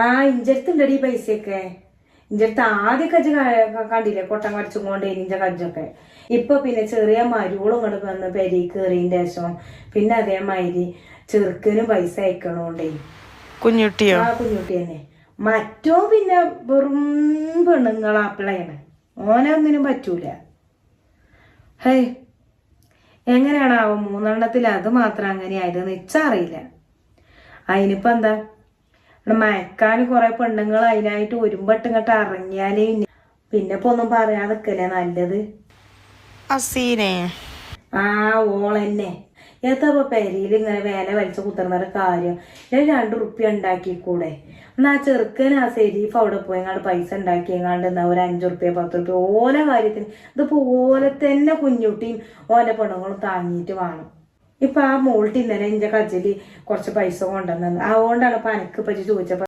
ആ ഇഞ്ചടുത്തുണ്ടടി പൈസയൊക്കെ. ഇഞ്ചടുത്ത് ആദ്യമൊക്കെ കണ്ടില്ലേ കൊട്ടം കടിച്ചും കൊണ്ട് ഇഞ്ച കജ്ജൊക്കെ. ഇപ്പൊ പിന്നെ ചെറിയ മരുവളും ഇങ്ങോട്ട് വന്ന് പെരി കയറിയതിന്റെ ശേഷം പിന്നെ അതേമാതിരി ചെറുക്കനും പൈസ അയക്കണോണ്ടേ. കുഞ്ഞുട്ടിയോ? ആ കുഞ്ഞുട്ടി തന്നെ. മറ്റോ പിന്നെ വെറും പെണ്ണുങ്ങളാപ്പിളയാണ്. ഓനൊന്നിനും പറ്റൂല. ഹേ എങ്ങനെയാണാവോ 3 അത് മാത്രം അങ്ങനെ ആയതെന്ന് ഇച്ചറിയില്ല. അതിനിപ്പോ എന്താ മയക്കാൻ കുറെ പെണ്ണുങ്ങൾ അതിനായിട്ട് ഒരുമ്പട്ട് ഇങ്ങോട്ട് ഇറങ്ങിയാലേ പിന്നെ ഇപ്പൊ ഒന്നും പറയാതിക്കല്ലേ നല്ലത്. അസീനെ ആ ഓളെന്നെ എത്തപ്പോ പെരിയിൽ ഇങ്ങനെ വേല വലിച്ചു കുത്തുന്നൊരു കാര്യം. ഞാൻ 2 റുപ്യ ഉണ്ടാക്കിക്കൂടെ എന്നാ ചെറുക്കൻ ആ സെരീഫ് അവിടെ പോയി എങ്ങാണ്ട് പൈസ ഉണ്ടാക്കി എങ്ങാണ്ട് എന്നാ ഒരു 5 റുപ്യ 10 റുപ്യ ഓല കാര്യത്തിന് ഇതിപ്പോ ഓലെ തന്നെ കുഞ്ഞുട്ടിയും ഓലെ പെണ്ണുങ്ങളും താങ്ങിയിട്ട് വേണം. ഇപ്പൊ ആ മോൾട്ട് ഇന്നലെ എന്റെ കജ്ജില് കുറച്ച് പൈസ കൊണ്ടുവന്നു. അതുകൊണ്ടാണ് ഇപ്പൊ അനക്ക് പറ്റി ചോദിച്ചപ്പോ